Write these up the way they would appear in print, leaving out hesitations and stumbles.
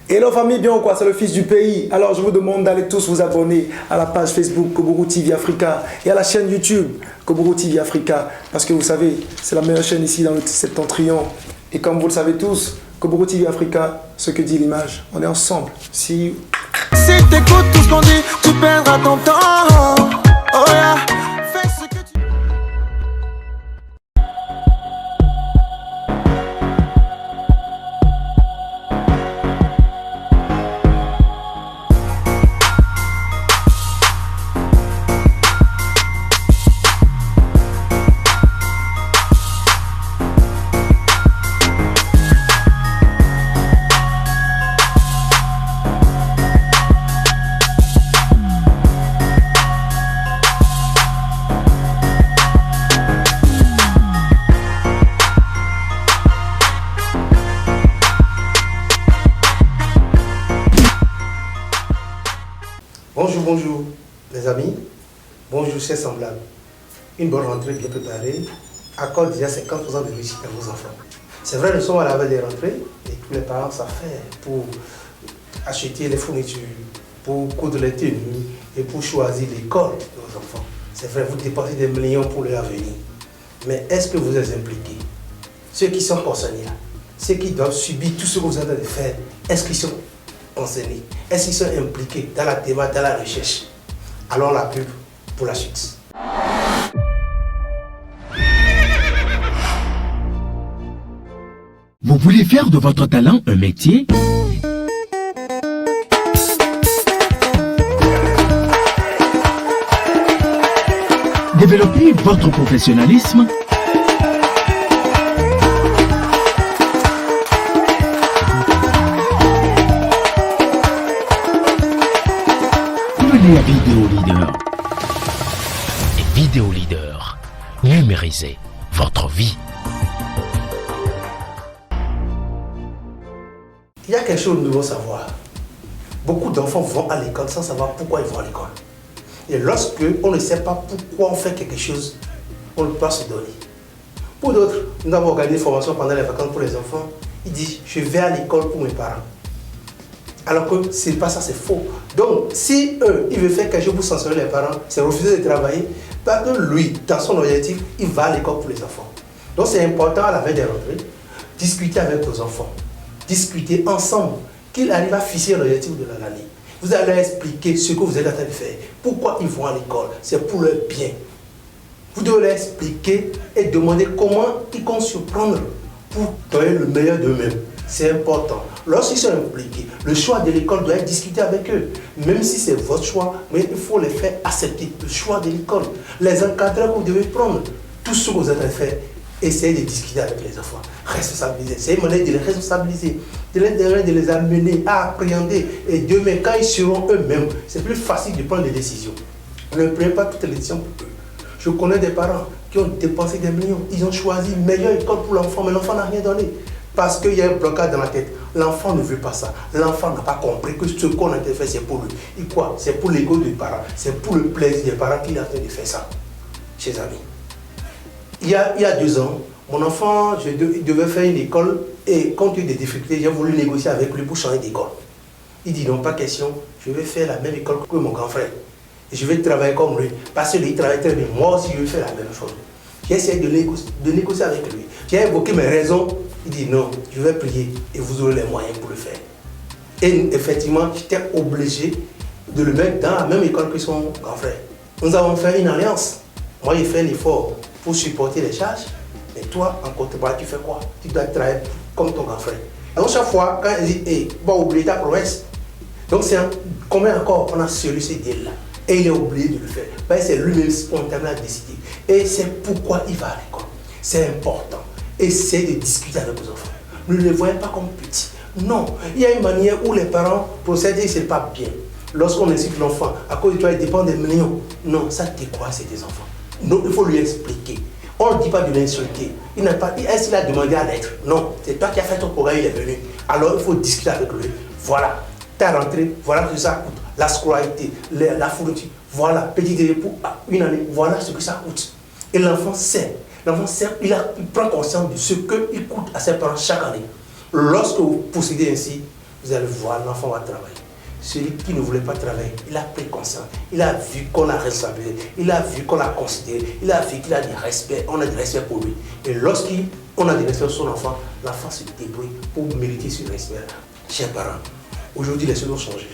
Hello famille, bien ou quoi? C'est le fils du pays. Alors je vous demande d'aller tous vous abonner à la page Facebook Koburu TV Africa et à la chaîne YouTube Koburu TV Africa. Parce que vous savez, c'est la meilleure chaîne ici dans le septentrion. Et comme vous le savez tous, Koburu TV Africa, ce que dit l'image. On est ensemble. See you. Si t'écoutes tout ce qu'on dit, tu perdras ton temps. Oh yeah. Fais ce que tu... Bonjour les amis, bonjour chers semblables. Une bonne rentrée bien préparée accorde déjà 50% de réussite à vos enfants. C'est vrai, nous sommes à la veille des rentrées et tous les parents s'affairent pour acheter les fournitures, pour coudre les tenues et pour choisir l'école de vos enfants. C'est vrai, vous dépensez des millions pour leur avenir. Mais est-ce que vous êtes impliqués? Ceux qui sont concernés là, ceux qui doivent subir tout ce que vous êtes en train de faire, est-ce qu'ils sont enseignés? Est-ce qu'ils sont impliqués dans la démarche, dans la recherche? Alors la pub pour la suite. Vous voulez faire de votre talent un métier? Développer votre professionnalisme? Venez à Vidéo Leader. Et Vidéo Leader, numérisez votre vie. Il y a quelque chose que nous devons savoir. Beaucoup d'enfants vont à l'école sans savoir pourquoi ils vont à l'école. Et lorsque on ne sait pas pourquoi on fait quelque chose, on ne peut pas se donner. Pour d'autres, nous avons organisé une formation pendant les vacances pour les enfants. Ils disent, je vais à l'école pour mes parents. Alors que c'est pas ça, c'est faux. Donc, si eux, ils veulent faire quelque chose pour censurer les parents, c'est refuser de travailler, parce que lui, dans son objectif, il va à l'école pour les enfants. Donc, c'est important à la veille des rentrées, discuter avec vos enfants, discuter ensemble, qu'ils arrivent à fixer l'objectif de l'année. Vous allez expliquer ce que vous êtes en train de faire, pourquoi ils vont à l'école, c'est pour leur bien. Vous devez leur expliquer et demander comment ils comptent se prendre pour donner le meilleur d'eux-mêmes. C'est important. Lorsqu'ils sont impliqués, le choix de l'école doit être discuté avec eux. Même si c'est votre choix, mais il faut les faire accepter le choix de l'école. Les encadreurs que vous devez prendre, tout ce que vous êtes en train de faire, essayez de discuter avec les enfants. Responsabiliser. C'est une manière de les responsabiliser, de les amener à appréhender. Et demain, quand ils seront eux-mêmes, c'est plus facile de prendre des décisions. Ne prenez pas toutes les décisions pour eux. Je connais des parents qui ont dépensé des millions. Ils ont choisi une meilleure école pour l'enfant, mais l'enfant n'a rien donné. Parce qu'il y a un blocage dans la tête. L'enfant ne veut pas ça. L'enfant n'a pas compris que ce qu'on a fait, c'est pour lui. Et quoi? C'est pour l'ego des parents. C'est pour le plaisir des parents qu'il est en train de faire ça. Chers amis. Il y a 2 ans, mon enfant, il devait faire une école et compte tenu des difficultés, j'ai voulu négocier avec lui pour changer d'école. Il dit non, pas question, je vais faire la même école que mon grand frère. Et je vais travailler comme lui. Parce qu'il travaille très bien. Moi aussi, je vais faire la même chose. J'ai essayé de négocier avec lui. J'ai évoqué mes raisons. Il dit non, je vais prier et vous aurez les moyens pour le faire. Et effectivement, j'étais obligé de le mettre dans la même école que son grand frère. Nous avons fait une alliance. Moi, j'ai fait un effort pour supporter les charges. Et toi, en contrepartie, tu fais quoi? Tu dois travailler comme ton grand frère. Donc, chaque fois, quand il dit, hey, bon, oublie ta promesse. Donc, c'est combien encore on a celui ce deal-là. Et il est obligé de le faire. Parce que c'est lui-même spontanément décidé. Et c'est pourquoi il va à l'école. C'est important. Essayez de discuter avec vos enfants. Ne les voyez pas comme petits. Non. Il y a une manière où les parents procèdent et ce n'est pas bien. Lorsqu'on incite l'enfant, à cause de toi, il dépend des millions. Non, ça décourage tes enfants. Donc, il faut lui expliquer. On ne dit pas de l'insulter. Il n'a pas dit, est-ce qu'il a demandé à l'être? Non. C'est toi qui as fait ton programme, il est venu. Alors, il faut discuter avec lui. Voilà. Ta rentrée, voilà ce que ça coûte. La scolarité, la fourniture, voilà. Petit délai pour une année, voilà ce que ça coûte. Et l'enfant sait. L'enfant sait, il prend conscience de ce qu'il coûte à ses parents chaque année. Lorsque vous procédez ainsi, vous allez voir, l'enfant va travailler. Celui qui ne voulait pas travailler, il a pris conscience, il a vu qu'on a respecté, il a vu qu'on a considéré, il a vu qu'il a du respect, on a du respect pour lui. Et lorsqu'on a du respect pour son enfant, l'enfant se débrouille pour mériter ce respect. Chers parents, aujourd'hui les choses ont changé.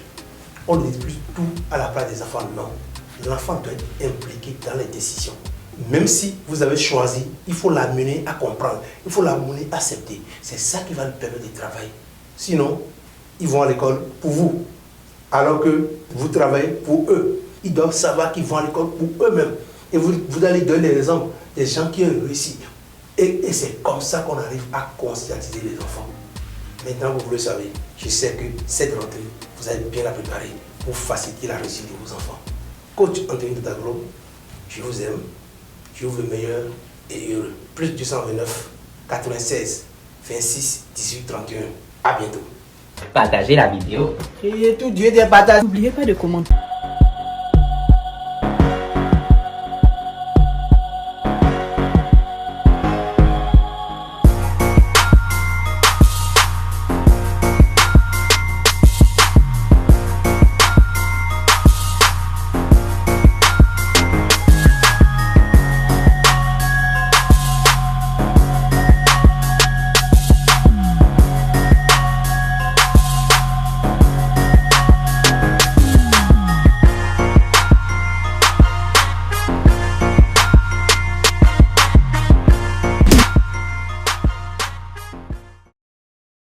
On ne dit plus tout à la place des enfants, non. L'enfant doit être impliqué dans les décisions. Même si vous avez choisi, il faut l'amener à comprendre, il faut l'amener à accepter. C'est ça qui va lui permettre de travailler. Sinon, ils vont à l'école pour vous. Alors que vous travaillez pour eux. Ils doivent savoir qu'ils vont à l'école pour eux-mêmes. Et vous allez donner des exemples des gens qui ont réussi. Et c'est comme ça qu'on arrive à conscientiser les enfants. Maintenant, vous le savez, je sais que cette rentrée, vous allez bien la préparer pour faciliter la réussite de vos enfants. Coach Anthony Daglo, je vous aime, je vous veux meilleur et heureux. Plus 229 96 26 18 31. À bientôt. Partagez la vidéo. Et tout Dieu des batailles. N'oubliez pas de commenter.